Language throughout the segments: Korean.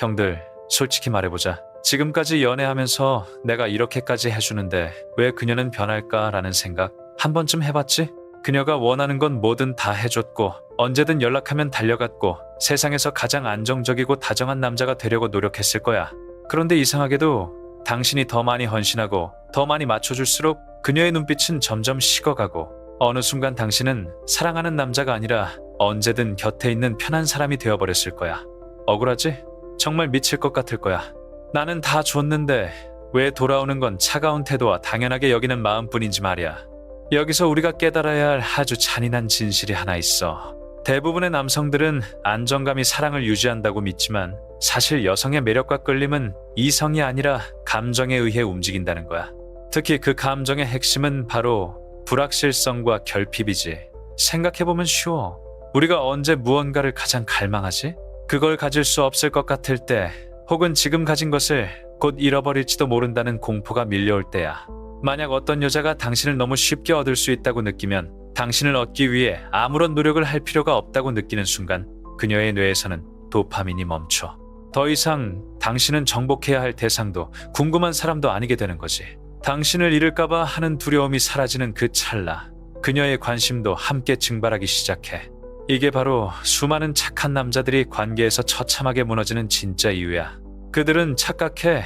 형들, 솔직히 말해보자. 지금까지 연애하면서 내가 이렇게까지 해주는데 왜 그녀는 변할까라는 생각 한 번쯤 해봤지? 그녀가 원하는 건 뭐든 다 해줬고 언제든 연락하면 달려갔고 세상에서 가장 안정적이고 다정한 남자가 되려고 노력했을 거야. 그런데 이상하게도 당신이 더 많이 헌신하고 더 많이 맞춰줄수록 그녀의 눈빛은 점점 식어가고 어느 순간 당신은 사랑하는 남자가 아니라 언제든 곁에 있는 편한 사람이 되어버렸을 거야. 억울하지? 정말 미칠 것 같을 거야. 나는 다 줬는데 왜 돌아오는 건 차가운 태도와 당연하게 여기는 마음뿐인지 말이야. 여기서 우리가 깨달아야 할 아주 잔인한 진실이 하나 있어. 대부분의 남성들은 안정감이 사랑을 유지한다고 믿지만 사실 여성의 매력과 끌림은 이성이 아니라 감정에 의해 움직인다는 거야. 특히 그 감정의 핵심은 바로 불확실성과 결핍이지. 생각해보면 쉬워. 우리가 언제 무언가를 가장 갈망하지? 그걸 가질 수 없을 것 같을 때, 혹은 지금 가진 것을 곧 잃어버릴지도 모른다는 공포가 밀려올 때야. 만약 어떤 여자가 당신을 너무 쉽게 얻을 수 있다고 느끼면 당신을 얻기 위해 아무런 노력을 할 필요가 없다고 느끼는 순간 그녀의 뇌에서는 도파민이 멈춰. 더 이상 당신은 정복해야 할 대상도 궁금한 사람도 아니게 되는 거지. 당신을 잃을까봐 하는 두려움이 사라지는 그 찰나 그녀의 관심도 함께 증발하기 시작해. 이게 바로 수많은 착한 남자들이 관계에서 처참하게 무너지는 진짜 이유야. 그들은 착각해.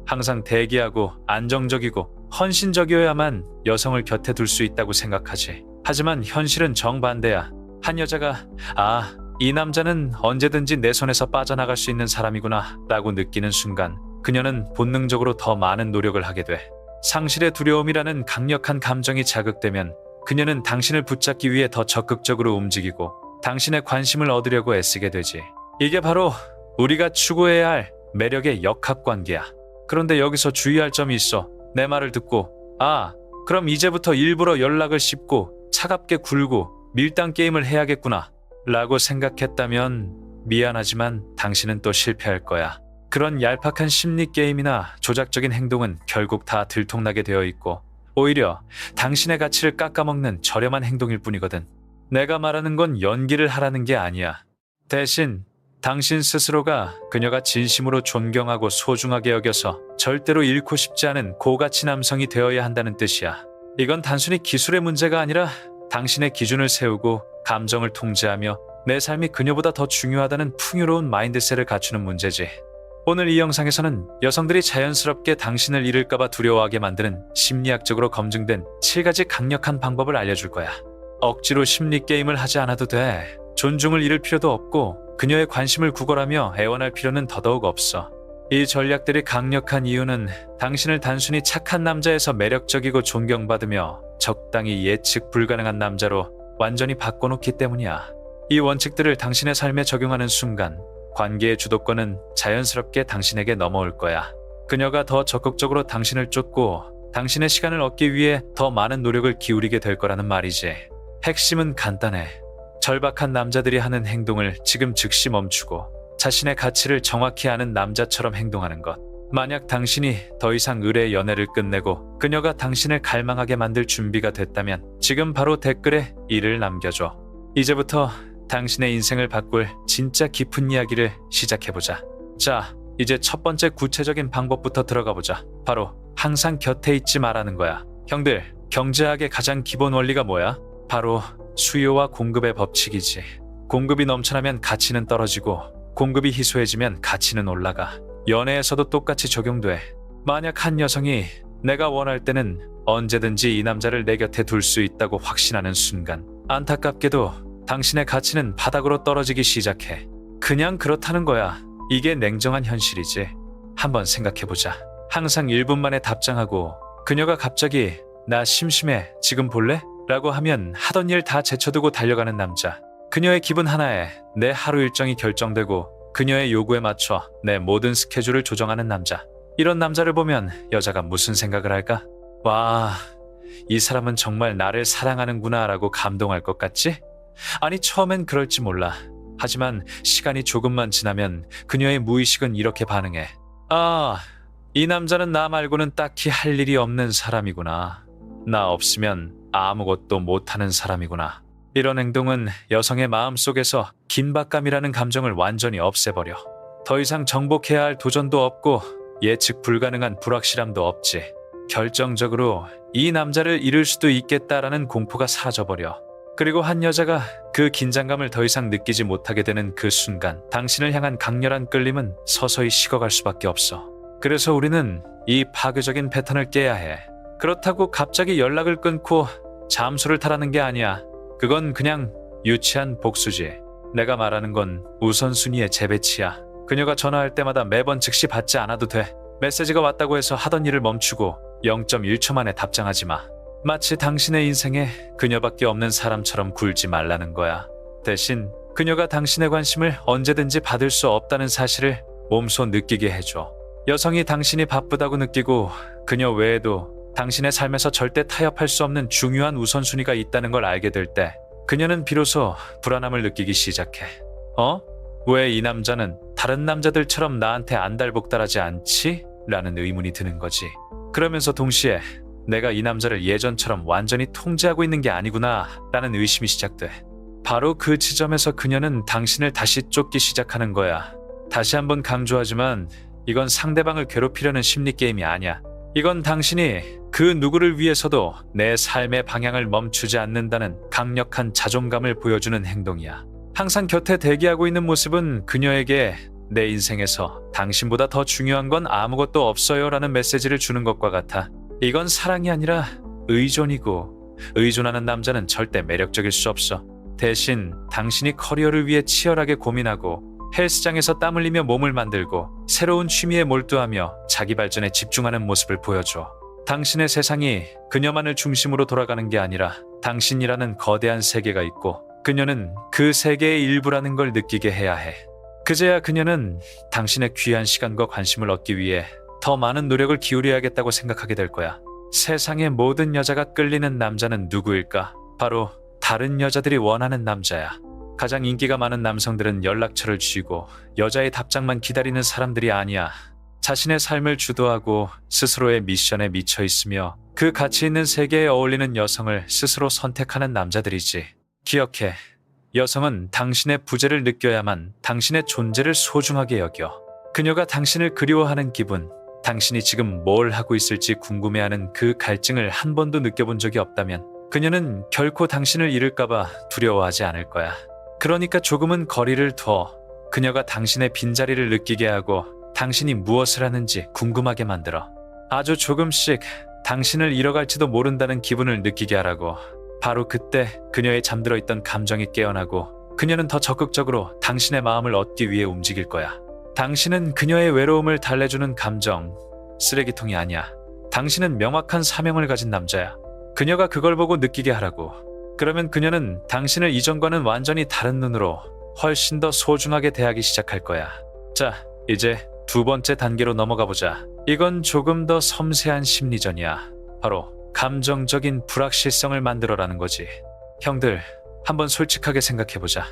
항상 대기하고 안정적이고 헌신적이어야만 여성을 곁에 둘 수 있다고 생각하지. 하지만 현실은 정반대야. 한 여자가 이 남자는 언제든지 내 손에서 빠져나갈 수 있는 사람이구나 라고 느끼는 순간 그녀는 본능적으로 더 많은 노력을 하게 돼. 상실의 두려움이라는 강력한 감정이 자극되면 그녀는 당신을 붙잡기 위해 더 적극적으로 움직이고 당신의 관심을 얻으려고 애쓰게 되지. 이게 바로 우리가 추구해야 할 매력의 역학관계야. 그런데 여기서 주의할 점이 있어. 내 말을 듣고 그럼 이제부터 일부러 연락을 씹고 차갑게 굴고 밀당 게임을 해야겠구나 라고 생각했다면 미안하지만 당신은 또 실패할 거야. 그런 얄팍한 심리 게임이나 조작적인 행동은 결국 다 들통나게 되어 있고 오히려 당신의 가치를 깎아먹는 저렴한 행동일 뿐이거든. 내가 말하는 건 연기를 하라는 게 아니야. 대신 당신 스스로가 그녀가 진심으로 존경하고 소중하게 여겨서 절대로 잃고 싶지 않은 고가치 남성이 되어야 한다는 뜻이야. 이건 단순히 기술의 문제가 아니라 당신의 기준을 세우고 감정을 통제하며 내 삶이 그녀보다 더 중요하다는 풍요로운 마인드셋을 갖추는 문제지. 오늘 이 영상에서는 여성들이 자연스럽게 당신을 잃을까봐 두려워하게 만드는 심리학적으로 검증된 7가지 강력한 방법을 알려줄 거야. 억지로 심리 게임을 하지 않아도 돼. 존중을 잃을 필요도 없고 그녀의 관심을 구걸하며 애원할 필요는 더더욱 없어. 이 전략들이 강력한 이유는 당신을 단순히 착한 남자에서 매력적이고 존경받으며 적당히 예측 불가능한 남자로 완전히 바꿔놓기 때문이야. 이 원칙들을 당신의 삶에 적용하는 순간 관계의 주도권은 자연스럽게 당신에게 넘어올 거야. 그녀가 더 적극적으로 당신을 쫓고 당신의 시간을 얻기 위해 더 많은 노력을 기울이게 될 거라는 말이지. 핵심은 간단해. 절박한 남자들이 하는 행동을 지금 즉시 멈추고 자신의 가치를 정확히 아는 남자처럼 행동하는 것. 만약 당신이 더 이상 의뢰의 연애를 끝내고 그녀가 당신을 갈망하게 만들 준비가 됐다면 지금 바로 댓글에 이를 남겨줘. 이제부터 당신의 인생을 바꿀 진짜 깊은 이야기를 시작해보자. 자, 이제 첫 번째 구체적인 방법부터 들어가보자. 바로 항상 곁에 있지 말라는 거야. 형들, 경제학의 가장 기본 원리가 뭐야? 바로 수요와 공급의 법칙이지. 공급이 넘쳐나면 가치는 떨어지고 공급이 희소해지면 가치는 올라가. 연애에서도 똑같이 적용돼. 만약 한 여성이 내가 원할 때는 언제든지 이 남자를 내 곁에 둘 수 있다고 확신하는 순간 안타깝게도 당신의 가치는 바닥으로 떨어지기 시작해. 그냥 그렇다는 거야. 이게 냉정한 현실이지. 한번 생각해보자. 항상 1분 만에 답장하고 그녀가 갑자기 나 심심해 지금 볼래? 라고 하면 하던 일 다 제쳐두고 달려가는 남자. 그녀의 기분 하나에 내 하루 일정이 결정되고 그녀의 요구에 맞춰 내 모든 스케줄을 조정하는 남자. 이런 남자를 보면 여자가 무슨 생각을 할까? 와, 이 사람은 정말 나를 사랑하는구나 라고 감동할 것 같지? 아니, 처음엔 그럴지 몰라. 하지만 시간이 조금만 지나면 그녀의 무의식은 이렇게 반응해. 이 남자는 나 말고는 딱히 할 일이 없는 사람이구나. 나 없으면 아무것도 못하는 사람이구나. 이런 행동은 여성의 마음속에서 긴박감이라는 감정을 완전히 없애버려. 더 이상 정복해야 할 도전도 없고 예측 불가능한 불확실함도 없지. 결정적으로 이 남자를 잃을 수도 있겠다라는 공포가 사라져버려. 그리고 한 여자가 그 긴장감을 더 이상 느끼지 못하게 되는 그 순간 당신을 향한 강렬한 끌림은 서서히 식어갈 수밖에 없어. 그래서 우리는 이 파괴적인 패턴을 깨야 해. 그렇다고 갑자기 연락을 끊고 잠수를 타라는 게 아니야. 그건 그냥 유치한 복수지. 내가 말하는 건 우선순위의 재배치야. 그녀가 전화할 때마다 매번 즉시 받지 않아도 돼. 메시지가 왔다고 해서 하던 일을 멈추고 0.1초 만에 답장하지 마. 마치 당신의 인생에 그녀밖에 없는 사람처럼 굴지 말라는 거야. 대신 그녀가 당신의 관심을 언제든지 받을 수 없다는 사실을 몸소 느끼게 해줘. 여성이 당신이 바쁘다고 느끼고 그녀 외에도 당신의 삶에서 절대 타협할 수 없는 중요한 우선순위가 있다는 걸 알게 될 때 그녀는 비로소 불안함을 느끼기 시작해. 왜 이 남자는 다른 남자들처럼 나한테 안달복달하지 않지? 라는 의문이 드는 거지. 그러면서 동시에 내가 이 남자를 예전처럼 완전히 통제하고 있는 게 아니구나 라는 의심이 시작돼. 바로 그 지점에서 그녀는 당신을 다시 쫓기 시작하는 거야. 다시 한번 강조하지만 이건 상대방을 괴롭히려는 심리 게임이 아니야. 이건 당신이 그 누구를 위해서도 내 삶의 방향을 멈추지 않는다는 강력한 자존감을 보여주는 행동이야. 항상 곁에 대기하고 있는 모습은 그녀에게 내 인생에서 당신보다 더 중요한 건 아무것도 없어요 라는 메시지를 주는 것과 같아. 이건 사랑이 아니라 의존이고, 의존하는 남자는 절대 매력적일 수 없어. 대신 당신이 커리어를 위해 치열하게 고민하고 헬스장에서 땀 흘리며 몸을 만들고 새로운 취미에 몰두하며 자기 발전에 집중하는 모습을 보여줘. 당신의 세상이 그녀만을 중심으로 돌아가는 게 아니라 당신이라는 거대한 세계가 있고 그녀는 그 세계의 일부라는 걸 느끼게 해야 해. 그제야 그녀는 당신의 귀한 시간과 관심을 얻기 위해 더 많은 노력을 기울여야겠다고 생각하게 될 거야. 세상의 모든 여자가 끌리는 남자는 누구일까? 바로 다른 여자들이 원하는 남자야. 가장 인기가 많은 남성들은 연락처를 쥐고 여자의 답장만 기다리는 사람들이 아니야. 자신의 삶을 주도하고 스스로의 미션에 미쳐 있으며 그 가치 있는 세계에 어울리는 여성을 스스로 선택하는 남자들이지. 기억해. 여성은 당신의 부재를 느껴야만 당신의 존재를 소중하게 여겨. 그녀가 당신을 그리워하는 기분, 당신이 지금 뭘 하고 있을지 궁금해하는 그 갈증을 한 번도 느껴본 적이 없다면 그녀는 결코 당신을 잃을까봐 두려워하지 않을 거야. 그러니까 조금은 거리를 둬. 그녀가 당신의 빈자리를 느끼게 하고 당신이 무엇을 하는지 궁금하게 만들어. 아주 조금씩 당신을 잃어갈지도 모른다는 기분을 느끼게 하라고. 바로 그때 그녀의 잠들어 있던 감정이 깨어나고 그녀는 더 적극적으로 당신의 마음을 얻기 위해 움직일 거야. 당신은 그녀의 외로움을 달래주는 감정, 쓰레기통이 아니야. 당신은 명확한 사명을 가진 남자야. 그녀가 그걸 보고 느끼게 하라고. 그러면 그녀는 당신을 이전과는 완전히 다른 눈으로 훨씬 더 소중하게 대하기 시작할 거야. 자, 이제 두 번째 단계로 넘어가 보자. 이건 조금 더 섬세한 심리전이야. 바로 감정적인 불확실성을 만들어라는 거지. 형들, 한번 솔직하게 생각해보자.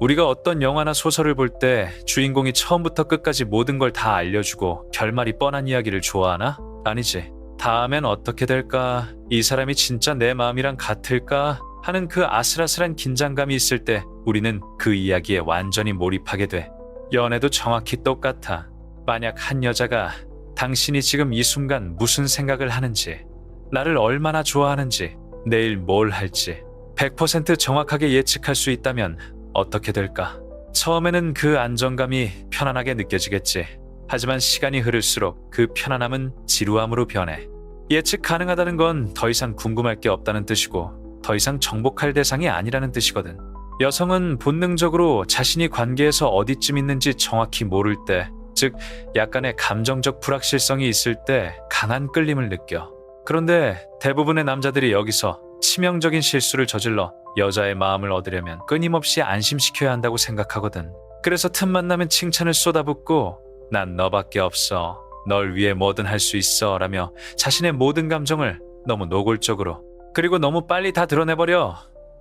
우리가 어떤 영화나 소설을 볼 때 주인공이 처음부터 끝까지 모든 걸 다 알려주고 결말이 뻔한 이야기를 좋아하나? 아니지. 다음엔 어떻게 될까? 이 사람이 진짜 내 마음이랑 같을까? 하는 그 아슬아슬한 긴장감이 있을 때 우리는 그 이야기에 완전히 몰입하게 돼. 연애도 정확히 똑같아. 만약 한 여자가 당신이 지금 이 순간 무슨 생각을 하는지, 나를 얼마나 좋아하는지, 내일 뭘 할지 100% 정확하게 예측할 수 있다면 어떻게 될까? 처음에는 그 안정감이 편안하게 느껴지겠지. 하지만 시간이 흐를수록 그 편안함은 지루함으로 변해. 예측 가능하다는 건 더 이상 궁금할 게 없다는 뜻이고 더 이상 정복할 대상이 아니라는 뜻이거든. 여성은 본능적으로 자신이 관계에서 어디쯤 있는지 정확히 모를 때, 즉 약간의 감정적 불확실성이 있을 때 강한 끌림을 느껴. 그런데 대부분의 남자들이 여기서 치명적인 실수를 저질러 여자의 마음을 얻으려면 끊임없이 안심시켜야 한다고 생각하거든. 그래서 틈만 나면 칭찬을 쏟아붓고 난 너밖에 없어, 널 위해 뭐든 할 수 있어 라며 자신의 모든 감정을 너무 노골적으로, 그리고 너무 빨리 다 드러내버려.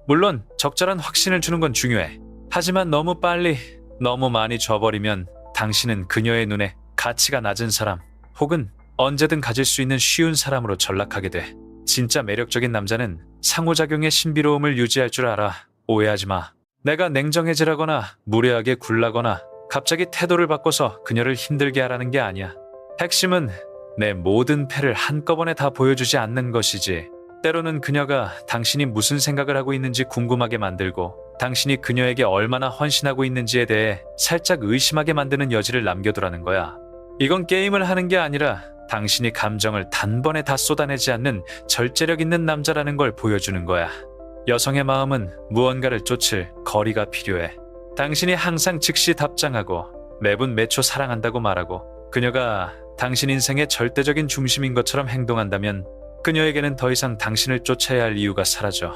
물론 적절한 확신을 주는 건 중요해. 하지만 너무 빨리, 너무 많이 줘버리면 당신은 그녀의 눈에 가치가 낮은 사람, 혹은 언제든 가질 수 있는 쉬운 사람으로 전락하게 돼. 진짜 매력적인 남자는 상호작용의 신비로움을 유지할 줄 알아. 오해하지 마. 내가 냉정해지라거나 무례하게 굴라거나 갑자기 태도를 바꿔서 그녀를 힘들게 하라는 게 아니야. 핵심은 내 모든 패를 한꺼번에 다 보여주지 않는 것이지. 때로는 그녀가 당신이 무슨 생각을 하고 있는지 궁금하게 만들고 당신이 그녀에게 얼마나 헌신하고 있는지에 대해 살짝 의심하게 만드는 여지를 남겨두라는 거야. 이건 게임을 하는 게 아니라 당신이 감정을 단번에 다 쏟아내지 않는 절제력 있는 남자라는 걸 보여주는 거야. 여성의 마음은 무언가를 쫓을 거리가 필요해. 당신이 항상 즉시 답장하고 매분 매초 사랑한다고 말하고 그녀가 당신 인생의 절대적인 중심인 것처럼 행동한다면 그녀에게는 더 이상 당신을 쫓아야 할 이유가 사라져.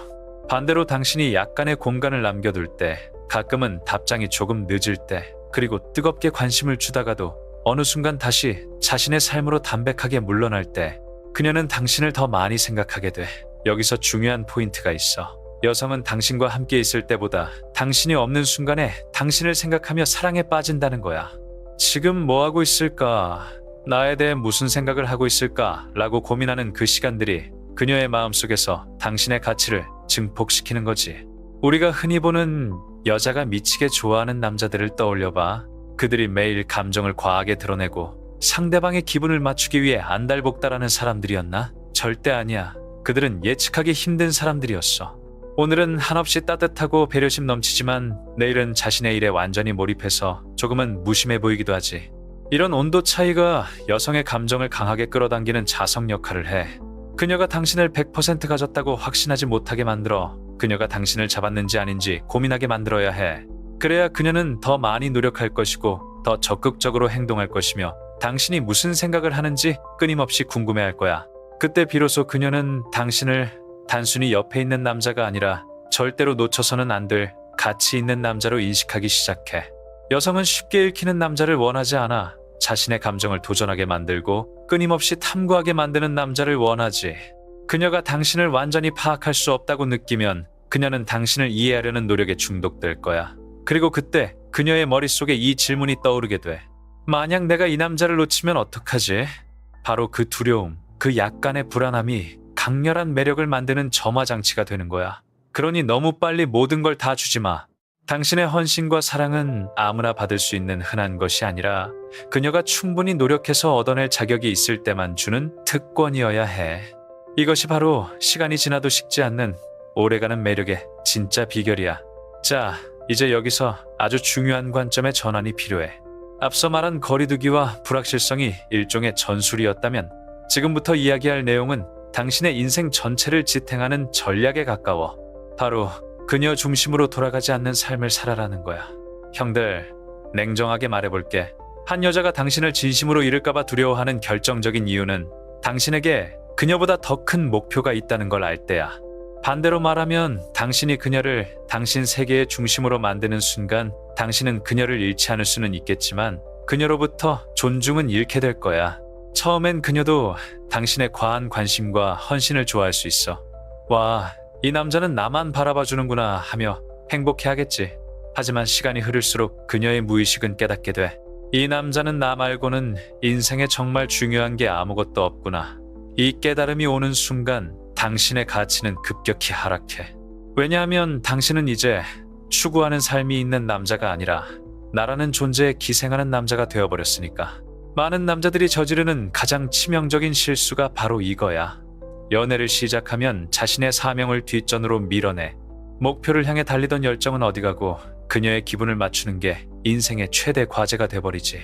반대로 당신이 약간의 공간을 남겨둘 때, 가끔은 답장이 조금 늦을 때, 그리고 뜨겁게 관심을 주다가도 어느 순간 다시 자신의 삶으로 담백하게 물러날 때 그녀는 당신을 더 많이 생각하게 돼. 여기서 중요한 포인트가 있어. 여성은 당신과 함께 있을 때보다 당신이 없는 순간에 당신을 생각하며 사랑에 빠진다는 거야. 지금 뭐 하고 있을까? 나에 대해 무슨 생각을 하고 있을까? 라고 고민하는 그 시간들이 그녀의 마음속에서 당신의 가치를 증폭시키는 거지. 우리가 흔히 보는 여자가 미치게 좋아하는 남자들을 떠올려봐. 그들이 매일 감정을 과하게 드러내고 상대방의 기분을 맞추기 위해 안달복달하는 사람들이었나? 절대 아니야. 그들은 예측하기 힘든 사람들이었어. 오늘은 한없이 따뜻하고 배려심 넘치지만 내일은 자신의 일에 완전히 몰입해서 조금은 무심해 보이기도 하지. 이런 온도 차이가 여성의 감정을 강하게 끌어당기는 자석 역할을 해. 그녀가 당신을 100% 가졌다고 확신하지 못하게 만들어 그녀가 당신을 잡았는지 아닌지 고민하게 만들어야 해. 그래야 그녀는 더 많이 노력할 것이고 더 적극적으로 행동할 것이며 당신이 무슨 생각을 하는지 끊임없이 궁금해할 거야. 그때 비로소 그녀는 당신을 단순히 옆에 있는 남자가 아니라 절대로 놓쳐서는 안 될 가치 있는 남자로 인식하기 시작해. 여성은 쉽게 읽히는 남자를 원하지 않아. 자신의 감정을 도전하게 만들고 끊임없이 탐구하게 만드는 남자를 원하지. 그녀가 당신을 완전히 파악할 수 없다고 느끼면 그녀는 당신을 이해하려는 노력에 중독될 거야. 그리고 그때 그녀의 머릿속에 이 질문이 떠오르게 돼. 만약 내가 이 남자를 놓치면 어떡하지? 바로 그 두려움, 그 약간의 불안함이 강렬한 매력을 만드는 점화장치가 되는 거야. 그러니 너무 빨리 모든 걸 다 주지 마. 당신의 헌신과 사랑은 아무나 받을 수 있는 흔한 것이 아니라 그녀가 충분히 노력해서 얻어낼 자격이 있을 때만 주는 특권이어야 해. 이것이 바로 시간이 지나도 식지 않는 오래가는 매력의 진짜 비결이야. 자, 이제 여기서 아주 중요한 관점의 전환이 필요해. 앞서 말한 거리두기와 불확실성이 일종의 전술이었다면 지금부터 이야기할 내용은 당신의 인생 전체를 지탱하는 전략에 가까워. 바로 그녀 중심으로 돌아가지 않는 삶을 살아라는 거야. 형들, 냉정하게 말해볼게. 한 여자가 당신을 진심으로 잃을까봐 두려워하는 결정적인 이유는 당신에게 그녀보다 더 큰 목표가 있다는 걸 알 때야. 반대로 말하면 당신이 그녀를 당신 세계의 중심으로 만드는 순간 당신은 그녀를 잃지 않을 수는 있겠지만 그녀로부터 존중은 잃게 될 거야. 처음엔 그녀도 당신의 과한 관심과 헌신을 좋아할 수 있어. 와, 이 남자는 나만 바라봐주는구나 하며 행복해하겠지. 하지만 시간이 흐를수록 그녀의 무의식은 깨닫게 돼. 이 남자는 나 말고는 인생에 정말 중요한 게 아무것도 없구나. 이 깨달음이 오는 순간 당신의 가치는 급격히 하락해. 왜냐하면 당신은 이제 추구하는 삶이 있는 남자가 아니라 나라는 존재에 기생하는 남자가 되어버렸으니까. 많은 남자들이 저지르는 가장 치명적인 실수가 바로 이거야. 연애를 시작하면 자신의 사명을 뒷전으로 밀어내. 목표를 향해 달리던 열정은 어디 가고 그녀의 기분을 맞추는 게 인생의 최대 과제가 돼버리지.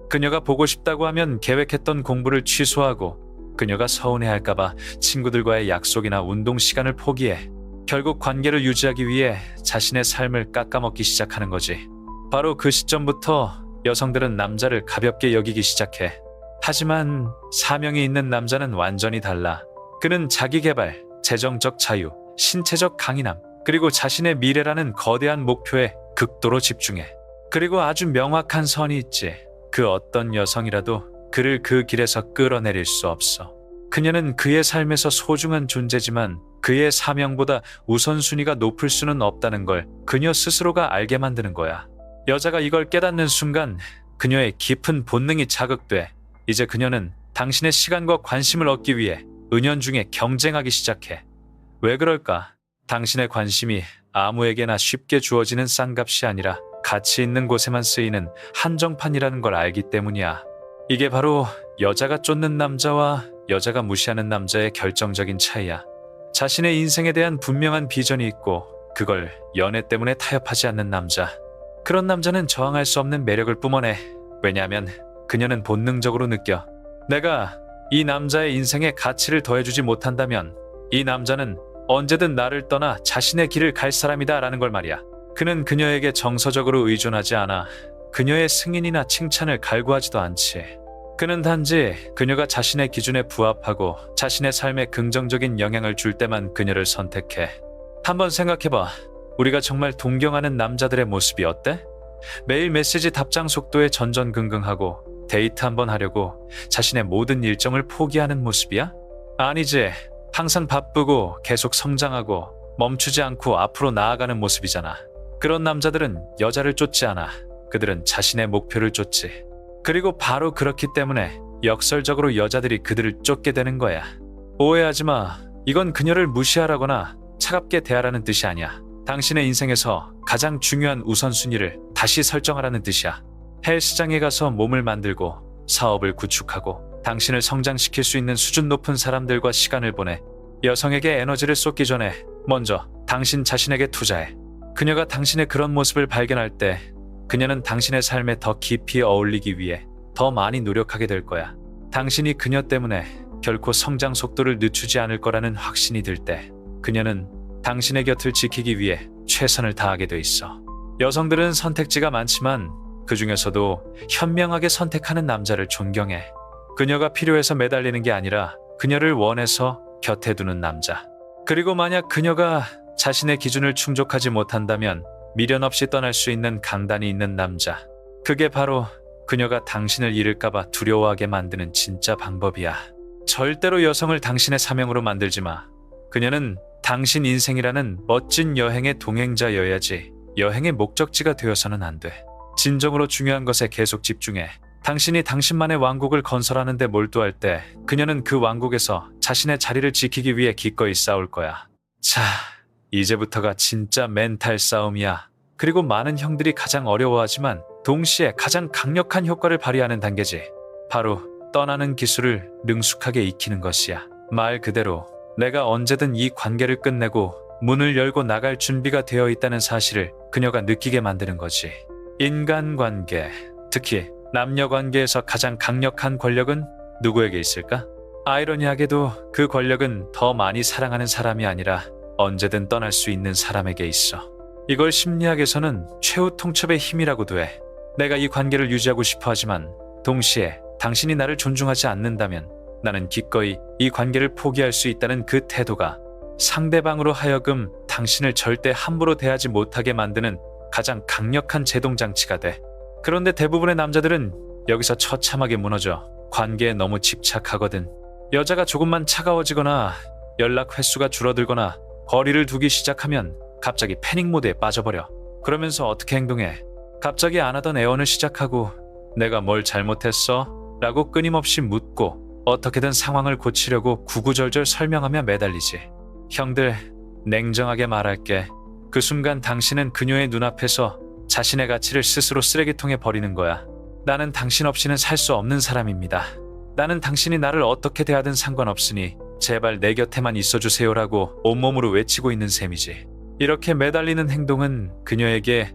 그녀가 보고 싶다고 하면 계획했던 공부를 취소하고 그녀가 서운해할까봐 친구들과의 약속이나 운동 시간을 포기해. 결국 관계를 유지하기 위해 자신의 삶을 깎아먹기 시작하는 거지. 바로 그 시점부터 여성들은 남자를 가볍게 여기기 시작해. 하지만 사명이 있는 남자는 완전히 달라. 그는 자기 개발, 재정적 자유, 신체적 강인함, 그리고 자신의 미래라는 거대한 목표에 극도로 집중해. 그리고 아주 명확한 선이 있지. 그 어떤 여성이라도 그를 그 길에서 끌어내릴 수 없어. 그녀는 그의 삶에서 소중한 존재지만 그의 사명보다 우선순위가 높을 수는 없다는 걸 그녀 스스로가 알게 만드는 거야. 여자가 이걸 깨닫는 순간 그녀의 깊은 본능이 자극돼. 이제 그녀는 당신의 시간과 관심을 얻기 위해 은연중에 경쟁하기 시작해. 왜 그럴까? 당신의 관심이 아무에게나 쉽게 주어지는 싼 값이 아니라 가치 있는 곳에만 쓰이는 한정판이라는 걸 알기 때문이야. 이게 바로 여자가 쫓는 남자와 여자가 무시하는 남자의 결정적인 차이야. 자신의 인생에 대한 분명한 비전이 있고 그걸 연애 때문에 타협하지 않는 남자. 그런 남자는 저항할 수 없는 매력을 뿜어내. 왜냐하면 그녀는 본능적으로 느껴. 내가 이 남자의 인생에 가치를 더해주지 못한다면 이 남자는 언제든 나를 떠나 자신의 길을 갈 사람이다 라는 걸 말이야. 그는 그녀에게 정서적으로 의존하지 않아. 그녀의 승인이나 칭찬을 갈구하지도 않지. 그는 단지 그녀가 자신의 기준에 부합하고 자신의 삶에 긍정적인 영향을 줄 때만 그녀를 선택해. 한번 생각해봐. 우리가 정말 동경하는 남자들의 모습이 어때? 매일 메시지 답장 속도에 전전긍긍하고 데이트 한번 하려고 자신의 모든 일정을 포기하는 모습이야? 아니지. 항상 바쁘고 계속 성장하고 멈추지 않고 앞으로 나아가는 모습이잖아. 그런 남자들은 여자를 쫓지 않아. 그들은 자신의 목표를 쫓지. 그리고 바로 그렇기 때문에 역설적으로 여자들이 그들을 쫓게 되는 거야. 오해하지 마. 이건 그녀를 무시하라거나 차갑게 대하라는 뜻이 아니야. 당신의 인생에서 가장 중요한 우선순위를 다시 설정하라는 뜻이야. 헬스장에 가서 몸을 만들고 사업을 구축하고 당신을 성장시킬 수 있는 수준 높은 사람들과 시간을 보내. 여성에게 에너지를 쏟기 전에 먼저 당신 자신에게 투자해. 그녀가 당신의 그런 모습을 발견할 때 그녀는 당신의 삶에 더 깊이 어울리기 위해 더 많이 노력하게 될 거야. 당신이 그녀 때문에 결코 성장 속도를 늦추지 않을 거라는 확신이 들 때 그녀는 당신의 곁을 지키기 위해 최선을 다하게 돼 있어. 여성들은 선택지가 많지만 그 중에서도 현명하게 선택하는 남자를 존경해. 그녀가 필요해서 매달리는 게 아니라 그녀를 원해서 곁에 두는 남자. 그리고 만약 그녀가 자신의 기준을 충족하지 못한다면 미련 없이 떠날 수 있는 강단이 있는 남자. 그게 바로 그녀가 당신을 잃을까봐 두려워하게 만드는 진짜 방법이야. 절대로 여성을 당신의 사명으로 만들지 마. 그녀는 당신 인생이라는 멋진 여행의 동행자여야지 여행의 목적지가 되어서는 안 돼. 진정으로 중요한 것에 계속 집중해. 당신이 당신만의 왕국을 건설하는 데 몰두할 때 그녀는 그 왕국에서 자신의 자리를 지키기 위해 기꺼이 싸울 거야. 자, 이제부터가 진짜 멘탈 싸움이야. 그리고 많은 형들이 가장 어려워하지만 동시에 가장 강력한 효과를 발휘하는 단계지. 바로 떠나는 기술을 능숙하게 익히는 것이야. 말 그대로 내가 언제든 이 관계를 끝내고 문을 열고 나갈 준비가 되어 있다는 사실을 그녀가 느끼게 만드는 거지. 인간관계, 특히 남녀관계에서 가장 강력한 권력은 누구에게 있을까? 아이러니하게도 그 권력은 더 많이 사랑하는 사람이 아니라 언제든 떠날 수 있는 사람에게 있어. 이걸 심리학에서는 최후 통첩의 힘이라고도 해. 내가 이 관계를 유지하고 싶어 하지만 동시에 당신이 나를 존중하지 않는다면 나는 기꺼이 이 관계를 포기할 수 있다는 그 태도가 상대방으로 하여금 당신을 절대 함부로 대하지 못하게 만드는 가장 강력한 제동장치가 돼. 그런데 대부분의 남자들은 여기서 처참하게 무너져. 관계에 너무 집착하거든. 여자가 조금만 차가워지거나 연락 횟수가 줄어들거나 거리를 두기 시작하면 갑자기 패닉 모드에 빠져버려. 그러면서 어떻게 행동해? 갑자기 안 하던 애원을 시작하고 내가 뭘 잘못했어? 라고 끊임없이 묻고 어떻게든 상황을 고치려고 구구절절 설명하며 매달리지. 형들, 냉정하게 말할게. 그 순간 당신은 그녀의 눈앞에서 자신의 가치를 스스로 쓰레기통에 버리는 거야. 나는 당신 없이는 살 수 없는 사람입니다. 나는 당신이 나를 어떻게 대하든 상관없으니 제발 내 곁에만 있어주세요라고 온몸으로 외치고 있는 셈이지. 이렇게 매달리는 행동은 그녀에게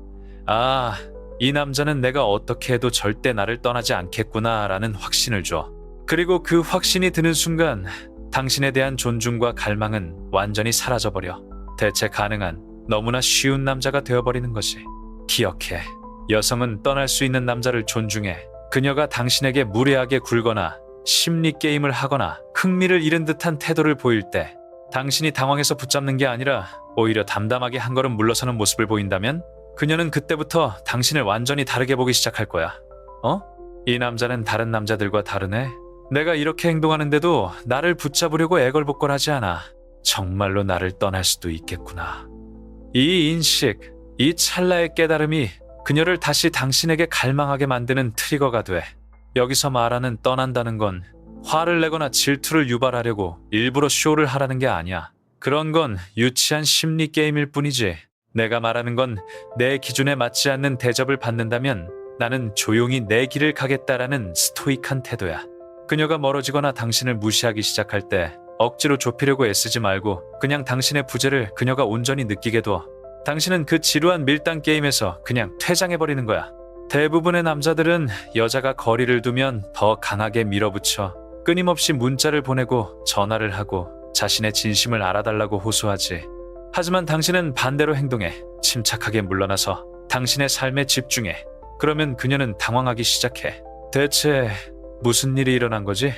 이 남자는 내가 어떻게 해도 절대 나를 떠나지 않겠구나 라는 확신을 줘. 그리고 그 확신이 드는 순간 당신에 대한 존중과 갈망은 완전히 사라져버려. 대체 가능한 너무나 쉬운 남자가 되어버리는 거지. 기억해. 여성은 떠날 수 있는 남자를 존중해. 그녀가 당신에게 무례하게 굴거나 심리 게임을 하거나 흥미를 잃은 듯한 태도를 보일 때 당신이 당황해서 붙잡는 게 아니라 오히려 담담하게 한 걸음 물러서는 모습을 보인다면 그녀는 그때부터 당신을 완전히 다르게 보기 시작할 거야. 이 남자는 다른 남자들과 다르네. 내가 이렇게 행동하는데도 나를 붙잡으려고 애걸복걸하지 않아. 정말로 나를 떠날 수도 있겠구나. 이 인식, 이 찰나의 깨달음이 그녀를 다시 당신에게 갈망하게 만드는 트리거가 돼. 여기서 말하는 떠난다는 건 화를 내거나 질투를 유발하려고 일부러 쇼를 하라는 게 아니야. 그런 건 유치한 심리 게임일 뿐이지. 내가 말하는 건 내 기준에 맞지 않는 대접을 받는다면 나는 조용히 내 길을 가겠다라는 스토이크한 태도야. 그녀가 멀어지거나 당신을 무시하기 시작할 때 억지로 좁히려고 애쓰지 말고 그냥 당신의 부재를 그녀가 온전히 느끼게 둬. 당신은 그 지루한 밀당 게임에서 그냥 퇴장해버리는 거야. 대부분의 남자들은 여자가 거리를 두면 더 강하게 밀어붙여 끊임없이 문자를 보내고 전화를 하고 자신의 진심을 알아달라고 호소하지. 하지만 당신은 반대로 행동해. 침착하게 물러나서 당신의 삶에 집중해. 그러면 그녀는 당황하기 시작해. 대체 무슨 일이 일어난 거지?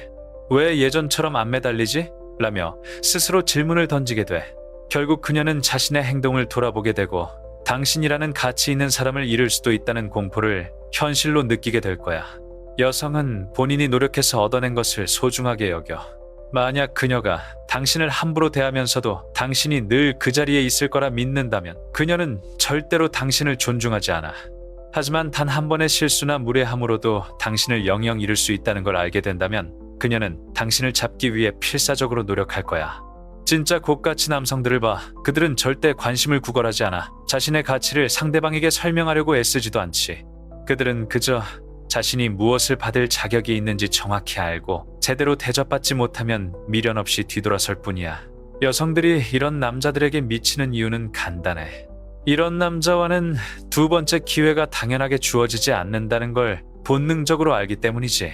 왜 예전처럼 안 매달리지? 라며 스스로 질문을 던지게 돼. 결국 그녀는 자신의 행동을 돌아보게 되고 당신이라는 가치 있는 사람을 잃을 수도 있다는 공포를 현실로 느끼게 될 거야. 여성은 본인이 노력해서 얻어낸 것을 소중하게 여겨. 만약 그녀가 당신을 함부로 대하면서도 당신이 늘 그 자리에 있을 거라 믿는다면 그녀는 절대로 당신을 존중하지 않아. 하지만 단 한 번의 실수나 무례함으로도 당신을 영영 잃을 수 있다는 걸 알게 된다면 그녀는 당신을 잡기 위해 필사적으로 노력할 거야. 진짜 고가치 남성들을 봐. 그들은 절대 관심을 구걸하지 않아. 자신의 가치를 상대방에게 설명하려고 애쓰지도 않지. 그들은 그저 자신이 무엇을 받을 자격이 있는지 정확히 알고 제대로 대접받지 못하면 미련 없이 뒤돌아설 뿐이야. 여성들이 이런 남자들에게 미치는 이유는 간단해. 이런 남자와는 두 번째 기회가 당연하게 주어지지 않는다는 걸 본능적으로 알기 때문이지.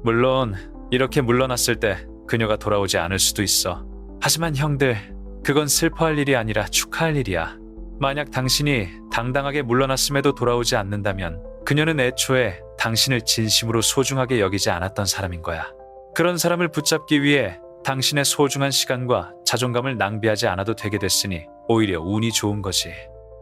물론 이렇게 물러났을 때 그녀가 돌아오지 않을 수도 있어. 하지만 형들, 그건 슬퍼할 일이 아니라 축하할 일이야. 만약 당신이 당당하게 물러났음에도 돌아오지 않는다면 그녀는 애초에 당신을 진심으로 소중하게 여기지 않았던 사람인 거야. 그런 사람을 붙잡기 위해 당신의 소중한 시간과 자존감을 낭비하지 않아도 되게 됐으니 오히려 운이 좋은 거지.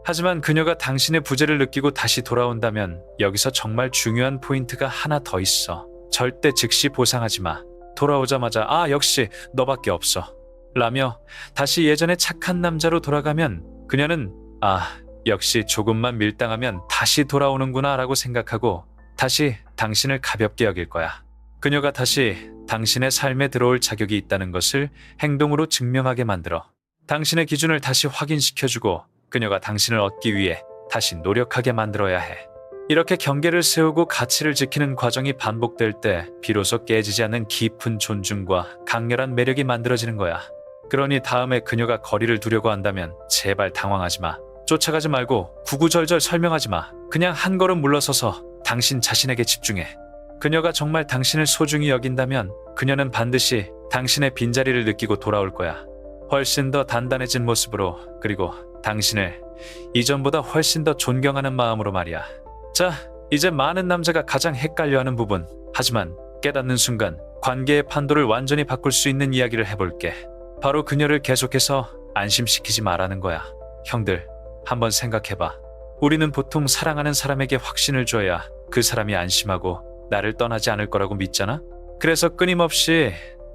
하지만 그녀가 당신의 부재를 느끼고 다시 돌아온다면 여기서 정말 중요한 포인트가 하나 더 있어. 절대 즉시 보상하지 마. 돌아오자마자 역시 너밖에 없어 라며 다시 예전의 착한 남자로 돌아가면 그녀는 역시 조금만 밀당하면 다시 돌아오는구나 라고 생각하고 다시 당신을 가볍게 여길 거야. 그녀가 다시 당신의 삶에 들어올 자격이 있다는 것을 행동으로 증명하게 만들어 당신의 기준을 다시 확인시켜주고 그녀가 당신을 얻기 위해 다시 노력하게 만들어야 해. 이렇게 경계를 세우고 가치를 지키는 과정이 반복될 때 비로소 깨지지 않는 깊은 존중과 강렬한 매력이 만들어지는 거야. 그러니 다음에 그녀가 거리를 두려고 한다면 제발 당황하지 마. 쫓아가지 말고 구구절절 설명하지 마. 그냥 한 걸음 물러서서 당신 자신에게 집중해. 그녀가 정말 당신을 소중히 여긴다면 그녀는 반드시 당신의 빈자리를 느끼고 돌아올 거야. 훨씬 더 단단해진 모습으로, 그리고 당신을 이전보다 훨씬 더 존경하는 마음으로 말이야. 자, 이제 많은 남자가 가장 헷갈려하는 부분, 하지만 깨닫는 순간 관계의 판도를 완전히 바꿀 수 있는 이야기를 해볼게. 바로 그녀를 계속해서 안심시키지 말라는 거야. 형들, 한번 생각해봐. 우리는 보통 사랑하는 사람에게 확신을 줘야 그 사람이 안심하고 나를 떠나지 않을 거라고 믿잖아? 그래서 끊임없이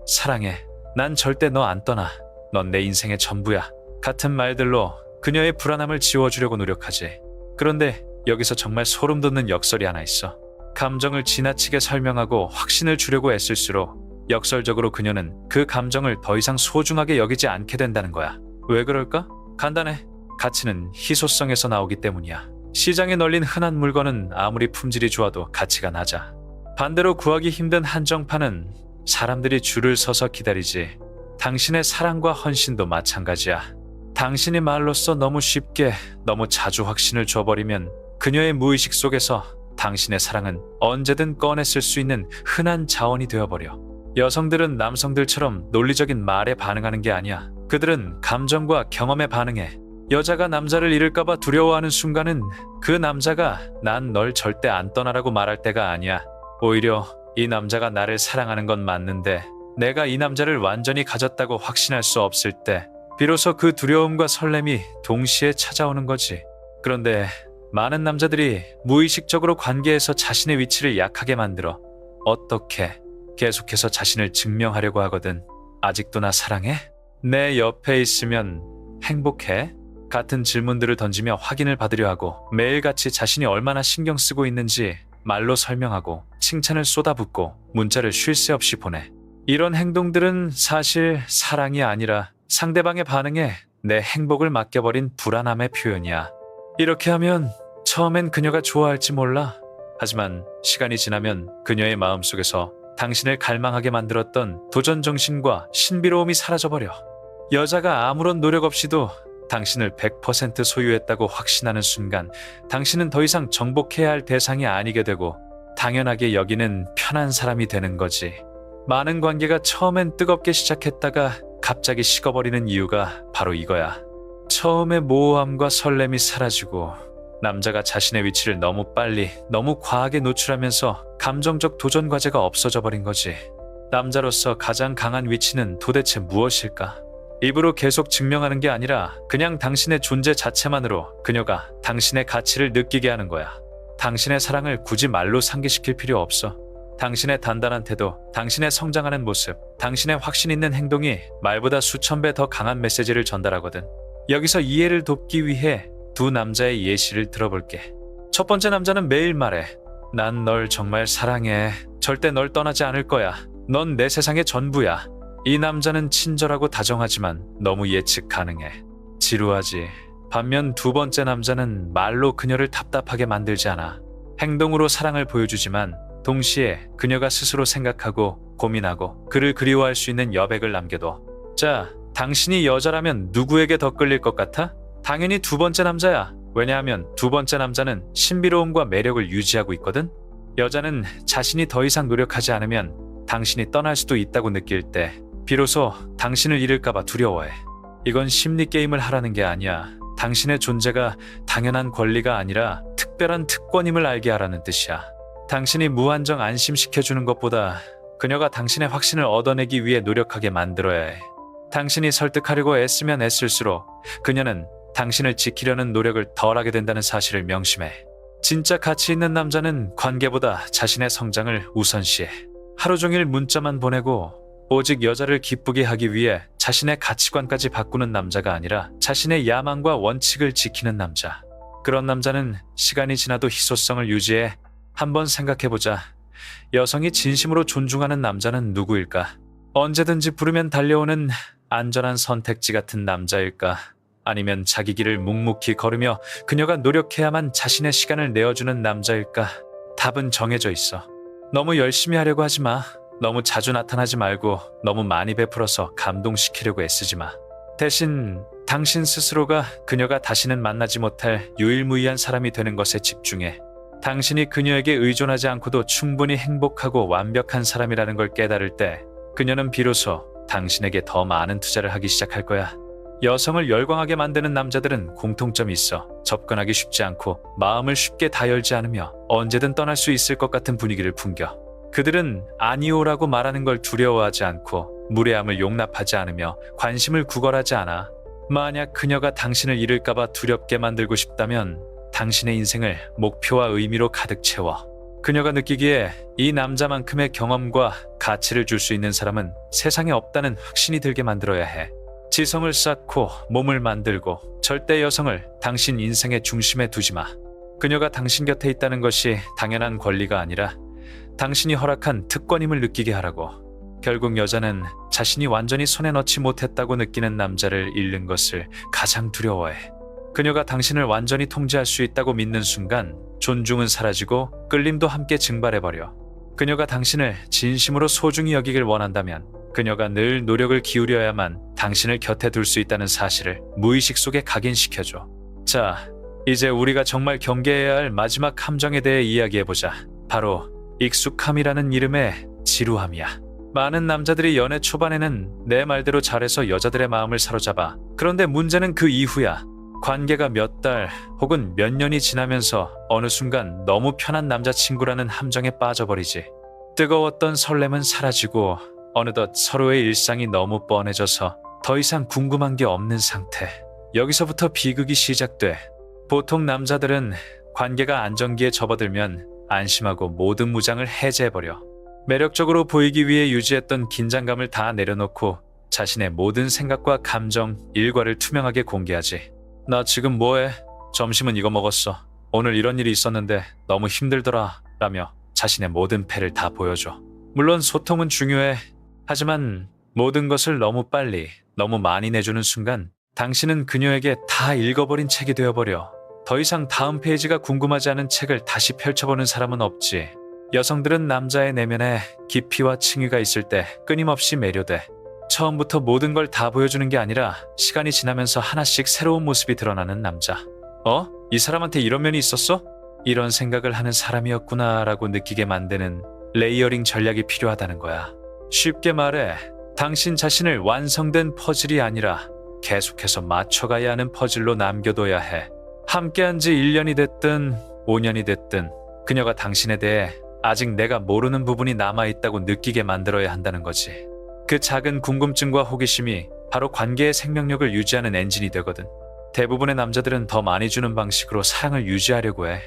사랑해. 난 절대 너 안 떠나. 넌 내 인생의 전부야. 같은 말들로 그녀의 불안함을 지워주려고 노력하지. 그런데 여기서 정말 소름 돋는 역설이 하나 있어. 감정을 지나치게 설명하고 확신을 주려고 애쓸수록 역설적으로 그녀는 그 감정을 더 이상 소중하게 여기지 않게 된다는 거야. 왜 그럴까? 간단해. 가치는 희소성에서 나오기 때문이야. 시장에 널린 흔한 물건은 아무리 품질이 좋아도 가치가 낮아. 반대로 구하기 힘든 한정판은 사람들이 줄을 서서 기다리지. 당신의 사랑과 헌신도 마찬가지야. 당신이 말로써 너무 쉽게, 너무 자주 확신을 줘버리면 그녀의 무의식 속에서 당신의 사랑은 언제든 꺼냈을 수 있는 흔한 자원이 되어버려. 여성들은 남성들처럼 논리적인 말에 반응하는 게 아니야. 그들은 감정과 경험에 반응해. 여자가 남자를 잃을까봐 두려워하는 순간은 그 남자가 난 널 절대 안 떠나라고 말할 때가 아니야. 오히려 이 남자가 나를 사랑하는 건 맞는데 내가 이 남자를 완전히 가졌다고 확신할 수 없을 때 비로소 그 두려움과 설렘이 동시에 찾아오는 거지. 그런데 많은 남자들이 무의식적으로 관계에서 자신의 위치를 약하게 만들어 어떻게 계속해서 자신을 증명하려고 하거든. 아직도 나 사랑해? 내 옆에 있으면 행복해? 같은 질문들을 던지며 확인을 받으려 하고 매일같이 자신이 얼마나 신경 쓰고 있는지 말로 설명하고 칭찬을 쏟아붓고 문자를 쉴 새 없이 보내. 이런 행동들은 사실 사랑이 아니라 상대방의 반응에 내 행복을 맡겨버린 불안함의 표현이야. 이렇게 하면 처음엔 그녀가 좋아할지 몰라. 하지만 시간이 지나면 그녀의 마음속에서 당신을 갈망하게 만들었던 도전 정신과 신비로움이 사라져버려. 여자가 아무런 노력 없이도 당신을 100% 소유했다고 확신하는 순간 당신은 더 이상 정복해야 할 대상이 아니게 되고 당연하게 여기는 편한 사람이 되는 거지. 많은 관계가 처음엔 뜨겁게 시작했다가 갑자기 식어버리는 이유가 바로 이거야. 처음에 모호함과 설렘이 사라지고 남자가 자신의 위치를 너무 빨리, 너무 과하게 노출하면서 감정적 도전 과제가 없어져 버린 거지. 남자로서 가장 강한 위치는 도대체 무엇일까? 입으로 계속 증명하는 게 아니라 그냥 당신의 존재 자체만으로 그녀가 당신의 가치를 느끼게 하는 거야. 당신의 사랑을 굳이 말로 상기시킬 필요 없어. 당신의 단단한 태도, 당신의 성장하는 모습, 당신의 확신 있는 행동이 말보다 수천 배 더 강한 메시지를 전달하거든. 여기서 이해를 돕기 위해 두 남자의 예시를 들어볼게. 첫 번째 남자는 매일 말해. 난 널 정말 사랑해. 절대 널 떠나지 않을 거야. 넌 내 세상의 전부야. 이 남자는 친절하고 다정하지만 너무 예측 가능해. 지루하지. 반면 두 번째 남자는 말로 그녀를 답답하게 만들지 않아. 행동으로 사랑을 보여주지만 동시에 그녀가 스스로 생각하고 고민하고 그를 그리워할 수 있는 여백을 남겨둬. 자, 당신이 여자라면 누구에게 더 끌릴 것 같아? 당연히 두 번째 남자야. 왜냐하면 두 번째 남자는 신비로움과 매력을 유지하고 있거든. 여자는 자신이 더 이상 노력하지 않으면 당신이 떠날 수도 있다고 느낄 때 비로소 당신을 잃을까봐 두려워해. 이건 심리 게임을 하라는 게 아니야. 당신의 존재가 당연한 권리가 아니라 특별한 특권임을 알게 하라는 뜻이야. 당신이 무한정 안심시켜주는 것보다 그녀가 당신의 확신을 얻어내기 위해 노력하게 만들어야 해. 당신이 설득하려고 애쓰면 애쓸수록 그녀는 당신을 지키려는 노력을 덜하게 된다는 사실을 명심해. 진짜 가치 있는 남자는 관계보다 자신의 성장을 우선시해. 하루 종일 문자만 보내고 오직 여자를 기쁘게 하기 위해 자신의 가치관까지 바꾸는 남자가 아니라 자신의 야망과 원칙을 지키는 남자. 그런 남자는 시간이 지나도 희소성을 유지해. 한번 생각해보자. 여성이 진심으로 존중하는 남자는 누구일까? 언제든지 부르면 달려오는 안전한 선택지 같은 남자일까? 아니면 자기 길을 묵묵히 걸으며 그녀가 노력해야만 자신의 시간을 내어주는 남자일까? 답은 정해져 있어. 너무 열심히 하려고 하지 마. 너무 자주 나타나지 말고 너무 많이 베풀어서 감동시키려고 애쓰지 마. 대신 당신 스스로가 그녀가 다시는 만나지 못할 유일무이한 사람이 되는 것에 집중해. 당신이 그녀에게 의존하지 않고도 충분히 행복하고 완벽한 사람이라는 걸 깨달을 때 그녀는 비로소 당신에게 더 많은 투자를 하기 시작할 거야. 여성을 열광하게 만드는 남자들은 공통점이 있어. 접근하기 쉽지 않고 마음을 쉽게 다 열지 않으며 언제든 떠날 수 있을 것 같은 분위기를 풍겨. 그들은 아니오라고 말하는 걸 두려워하지 않고 무례함을 용납하지 않으며 관심을 구걸하지 않아. 만약 그녀가 당신을 잃을까봐 두렵게 만들고 싶다면 당신의 인생을 목표와 의미로 가득 채워. 그녀가 느끼기에 이 남자만큼의 경험과 가치를 줄 수 있는 사람은 세상에 없다는 확신이 들게 만들어야 해. 지성을 쌓고 몸을 만들고 절대 여성을 당신 인생의 중심에 두지 마. 그녀가 당신 곁에 있다는 것이 당연한 권리가 아니라 당신이 허락한 특권임을 느끼게 하라고. 결국 여자는 자신이 완전히 손에 넣지 못했다고 느끼는 남자를 잃는 것을 가장 두려워해. 그녀가 당신을 완전히 통제할 수 있다고 믿는 순간 존중은 사라지고 끌림도 함께 증발해버려. 그녀가 당신을 진심으로 소중히 여기길 원한다면 그녀가 늘 노력을 기울여야만 당신을 곁에 둘 수 있다는 사실을 무의식 속에 각인시켜줘. 자, 이제 우리가 정말 경계해야 할 마지막 함정에 대해 이야기해보자. 바로 익숙함이라는 이름의 지루함이야. 많은 남자들이 연애 초반에는 내 말대로 잘해서 여자들의 마음을 사로잡아. 그런데 문제는 그 이후야. 관계가 몇 달 혹은 몇 년이 지나면서 어느 순간 너무 편한 남자친구라는 함정에 빠져버리지. 뜨거웠던 설렘은 사라지고 어느덧 서로의 일상이 너무 뻔해져서 더 이상 궁금한 게 없는 상태. 여기서부터 비극이 시작돼. 보통 남자들은 관계가 안정기에 접어들면 안심하고 모든 무장을 해제해버려. 매력적으로 보이기 위해 유지했던 긴장감을 다 내려놓고 자신의 모든 생각과 감정, 일과를 투명하게 공개하지. 나 지금 뭐해? 점심은 이거 먹었어. 오늘 이런 일이 있었는데 너무 힘들더라. 라며 자신의 모든 패를 다 보여줘. 물론 소통은 중요해. 하지만 모든 것을 너무 빨리, 너무 많이 내주는 순간 당신은 그녀에게 다 읽어버린 책이 되어버려. 더 이상 다음 페이지가 궁금하지 않은 책을 다시 펼쳐보는 사람은 없지. 여성들은 남자의 내면에 깊이와 층위가 있을 때 끊임없이 매료돼. 처음부터 모든 걸 다 보여주는 게 아니라 시간이 지나면서 하나씩 새로운 모습이 드러나는 남자. 이 사람한테 이런 면이 있었어? 이런 생각을 하는 사람이었구나 라고 느끼게 만드는 레이어링 전략이 필요하다는 거야. 쉽게 말해, 당신 자신을 완성된 퍼즐이 아니라 계속해서 맞춰가야 하는 퍼즐로 남겨둬야 해. 함께한 지 1년이 됐든 5년이 됐든 그녀가 당신에 대해 아직 내가 모르는 부분이 남아있다고 느끼게 만들어야 한다는 거지. 그 작은 궁금증과 호기심이 바로 관계의 생명력을 유지하는 엔진이 되거든. 대부분의 남자들은 더 많이 주는 방식으로 사랑을 유지하려고 해.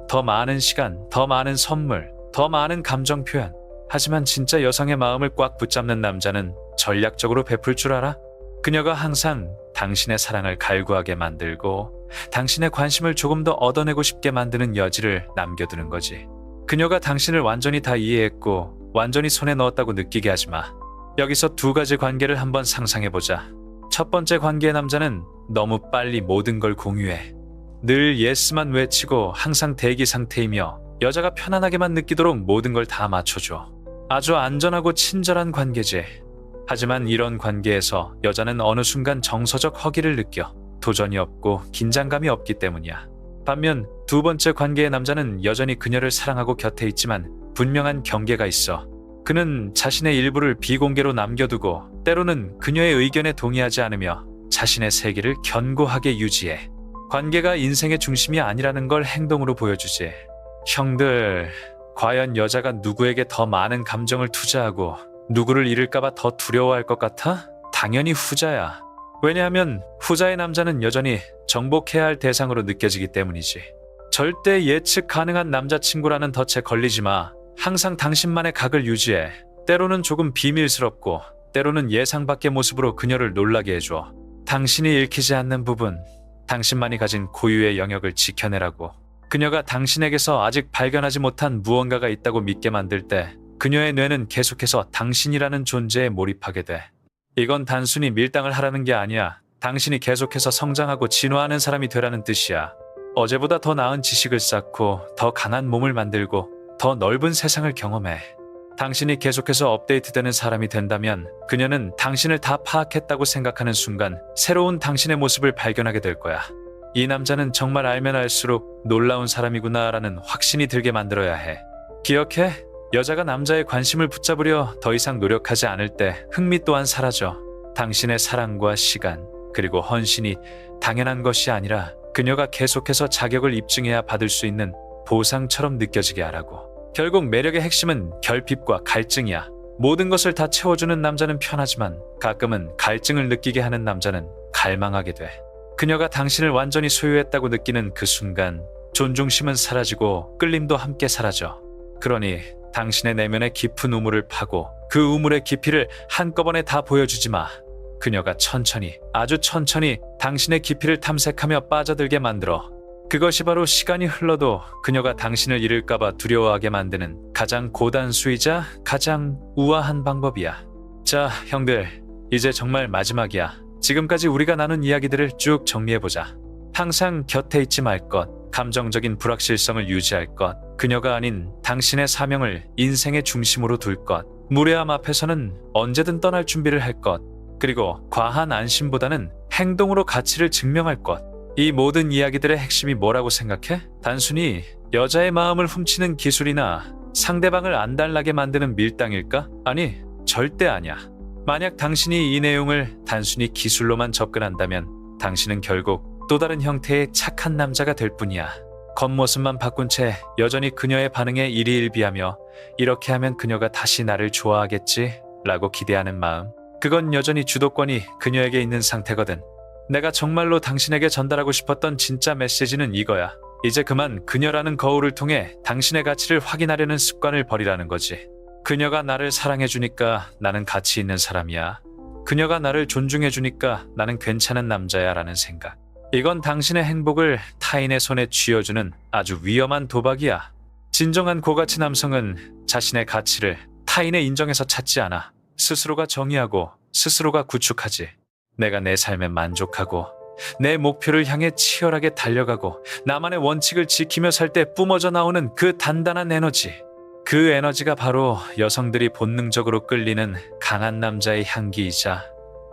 더 많은 시간, 더 많은 선물, 더 많은 감정 표현. 하지만 진짜 여성의 마음을 꽉 붙잡는 남자는 전략적으로 베풀 줄 알아? 그녀가 항상 당신의 사랑을 갈구하게 만들고 당신의 관심을 조금 더 얻어내고 싶게 만드는 여지를 남겨두는 거지. 그녀가 당신을 완전히 다 이해했고 완전히 손에 넣었다고 느끼게 하지 마. 여기서 두 가지 관계를 한번 상상해보자. 첫 번째 관계의 남자는 너무 빨리 모든 걸 공유해. 늘 예스만 외치고 항상 대기 상태이며 여자가 편안하게만 느끼도록 모든 걸 다 맞춰줘. 아주 안전하고 친절한 관계지. 하지만 이런 관계에서 여자는 어느 순간 정서적 허기를 느껴. 도전이 없고 긴장감이 없기 때문이야. 반면 두 번째 관계의 남자는 여전히 그녀를 사랑하고 곁에 있지만 분명한 경계가 있어. 그는 자신의 일부를 비공개로 남겨두고 때로는 그녀의 의견에 동의하지 않으며 자신의 세계를 견고하게 유지해. 관계가 인생의 중심이 아니라는 걸 행동으로 보여주지. 형들, 과연 여자가 누구에게 더 많은 감정을 투자하고 누구를 잃을까봐 더 두려워할 것 같아? 당연히 후자야. 왜냐하면 후자의 남자는 여전히 정복해야 할 대상으로 느껴지기 때문이지. 절대 예측 가능한 남자친구라는 덫에 걸리지 마. 항상 당신만의 각을 유지해. 때로는 조금 비밀스럽고 때로는 예상 밖의 모습으로 그녀를 놀라게 해줘. 당신이 읽히지 않는 부분, 당신만이 가진 고유의 영역을 지켜내라고. 그녀가 당신에게서 아직 발견하지 못한 무언가가 있다고 믿게 만들 때 그녀의 뇌는 계속해서 당신이라는 존재에 몰입하게 돼. 이건 단순히 밀당을 하라는 게 아니야. 당신이 계속해서 성장하고 진화하는 사람이 되라는 뜻이야. 어제보다 더 나은 지식을 쌓고 더 강한 몸을 만들고 더 넓은 세상을 경험해. 당신이 계속해서 업데이트되는 사람이 된다면 그녀는 당신을 다 파악했다고 생각하는 순간 새로운 당신의 모습을 발견하게 될 거야. 이 남자는 정말 알면 알수록 놀라운 사람이구나라는 확신이 들게 만들어야 해. 기억해? 여자가 남자의 관심을 붙잡으려 더 이상 노력하지 않을 때 흥미 또한 사라져. 당신의 사랑과 시간, 그리고 헌신이 당연한 것이 아니라 그녀가 계속해서 자격을 입증해야 받을 수 있는 보상처럼 느껴지게 하라고. 결국 매력의 핵심은 결핍과 갈증이야. 모든 것을 다 채워주는 남자는 편하지만 가끔은 갈증을 느끼게 하는 남자는 갈망하게 돼. 그녀가 당신을 완전히 소유했다고 느끼는 그 순간 존중심은 사라지고 끌림도 함께 사라져. 그러니 당신의 내면의 깊은 우물을 파고 그 우물의 깊이를 한꺼번에 다 보여주지 마. 그녀가 천천히, 아주 천천히 당신의 깊이를 탐색하며 빠져들게 만들어. 그것이 바로 시간이 흘러도 그녀가 당신을 잃을까봐 두려워하게 만드는 가장 고단수이자 가장 우아한 방법이야. 자, 형들, 이제 정말 마지막이야. 지금까지 우리가 나눈 이야기들을 쭉 정리해보자. 항상 곁에 있지 말 것, 감정적인 불확실성을 유지할 것, 그녀가 아닌 당신의 사명을 인생의 중심으로 둘 것, 무례함 앞에서는 언제든 떠날 준비를 할 것, 그리고 과한 안심보다는 행동으로 가치를 증명할 것. 이 모든 이야기들의 핵심이 뭐라고 생각해? 단순히 여자의 마음을 훔치는 기술이나 상대방을 안달나게 만드는 밀당일까? 아니, 절대 아니야. 만약 당신이 이 내용을 단순히 기술로만 접근한다면 당신은 결국 또 다른 형태의 착한 남자가 될 뿐이야. 겉모습만 바꾼 채 여전히 그녀의 반응에 일희일비하며 이렇게 하면 그녀가 다시 나를 좋아하겠지? 라고 기대하는 마음. 그건 여전히 주도권이 그녀에게 있는 상태거든. 내가 정말로 당신에게 전달하고 싶었던 진짜 메시지는 이거야. 이제 그만 그녀라는 거울을 통해 당신의 가치를 확인하려는 습관을 버리라는 거지. 그녀가 나를 사랑해주니까 나는 가치 있는 사람이야. 그녀가 나를 존중해주니까 나는 괜찮은 남자야 라는 생각. 이건 당신의 행복을 타인의 손에 쥐어주는 아주 위험한 도박이야. 진정한 고가치 남성은 자신의 가치를 타인의 인정에서 찾지 않아. 스스로가 정의하고 스스로가 구축하지. 내가 내 삶에 만족하고 내 목표를 향해 치열하게 달려가고 나만의 원칙을 지키며 살 때 뿜어져 나오는 그 단단한 에너지. 그 에너지가 바로 여성들이 본능적으로 끌리는 강한 남자의 향기이자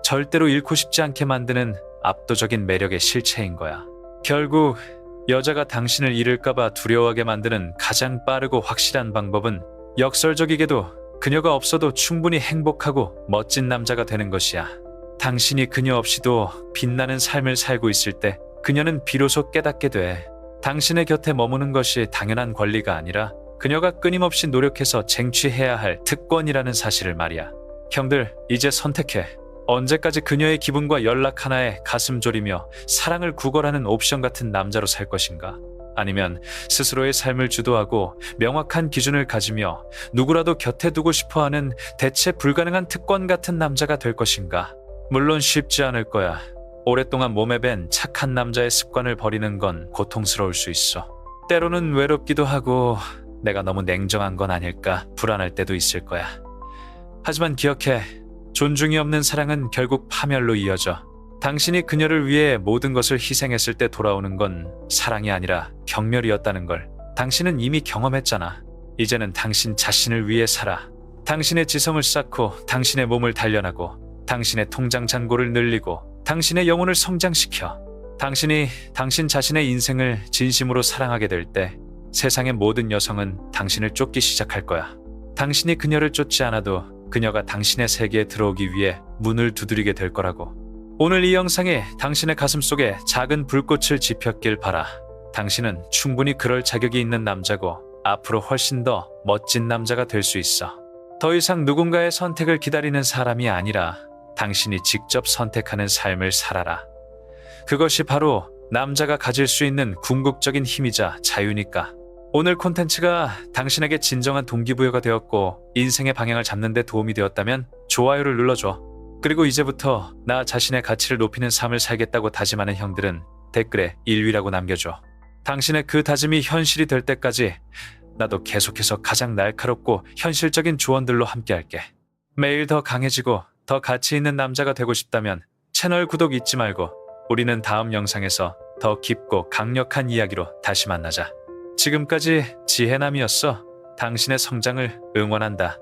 절대로 잃고 싶지 않게 만드는 압도적인 매력의 실체인 거야. 결국 여자가 당신을 잃을까봐 두려워하게 만드는 가장 빠르고 확실한 방법은 역설적이게도 그녀가 없어도 충분히 행복하고 멋진 남자가 되는 것이야. 당신이 그녀 없이도 빛나는 삶을 살고 있을 때 그녀는 비로소 깨닫게 돼. 당신의 곁에 머무는 것이 당연한 권리가 아니라 그녀가 끊임없이 노력해서 쟁취해야 할 특권이라는 사실을 말이야. 형들, 이제 선택해. 언제까지 그녀의 기분과 연락 하나에 가슴 졸이며 사랑을 구걸하는 옵션 같은 남자로 살 것인가? 아니면 스스로의 삶을 주도하고 명확한 기준을 가지며 누구라도 곁에 두고 싶어하는 대체 불가능한 특권 같은 남자가 될 것인가? 물론 쉽지 않을 거야. 오랫동안 몸에 밴 착한 남자의 습관을 버리는 건 고통스러울 수 있어. 때로는 외롭기도 하고 내가 너무 냉정한 건 아닐까 불안할 때도 있을 거야. 하지만 기억해. 존중이 없는 사랑은 결국 파멸로 이어져. 당신이 그녀를 위해 모든 것을 희생했을 때 돌아오는 건 사랑이 아니라 경멸이었다는 걸 당신은 이미 경험했잖아. 이제는 당신 자신을 위해 살아. 당신의 지성을 쌓고 당신의 몸을 단련하고 당신의 통장 잔고를 늘리고 당신의 영혼을 성장시켜. 당신이 당신 자신의 인생을 진심으로 사랑하게 될 때 세상의 모든 여성은 당신을 쫓기 시작할 거야. 당신이 그녀를 쫓지 않아도 그녀가 당신의 세계에 들어오기 위해 문을 두드리게 될 거라고. 오늘 이 영상에 당신의 가슴 속에 작은 불꽃을 지폈길 바라. 당신은 충분히 그럴 자격이 있는 남자고 앞으로 훨씬 더 멋진 남자가 될 수 있어. 더 이상 누군가의 선택을 기다리는 사람이 아니라 당신이 직접 선택하는 삶을 살아라. 그것이 바로 남자가 가질 수 있는 궁극적인 힘이자 자유니까. 오늘 콘텐츠가 당신에게 진정한 동기부여가 되었고 인생의 방향을 잡는 데 도움이 되었다면 좋아요를 눌러줘. 그리고 이제부터 나 자신의 가치를 높이는 삶을 살겠다고 다짐하는 형들은 댓글에 1위라고 남겨줘. 당신의 그 다짐이 현실이 될 때까지 나도 계속해서 가장 날카롭고 현실적인 조언들로 함께할게. 매일 더 강해지고 더 가치 있는 남자가 되고 싶다면 채널 구독 잊지 말고 우리는 다음 영상에서 더 깊고 강력한 이야기로 다시 만나자. 지금까지 지혜남이었어. 당신의 성장을 응원한다.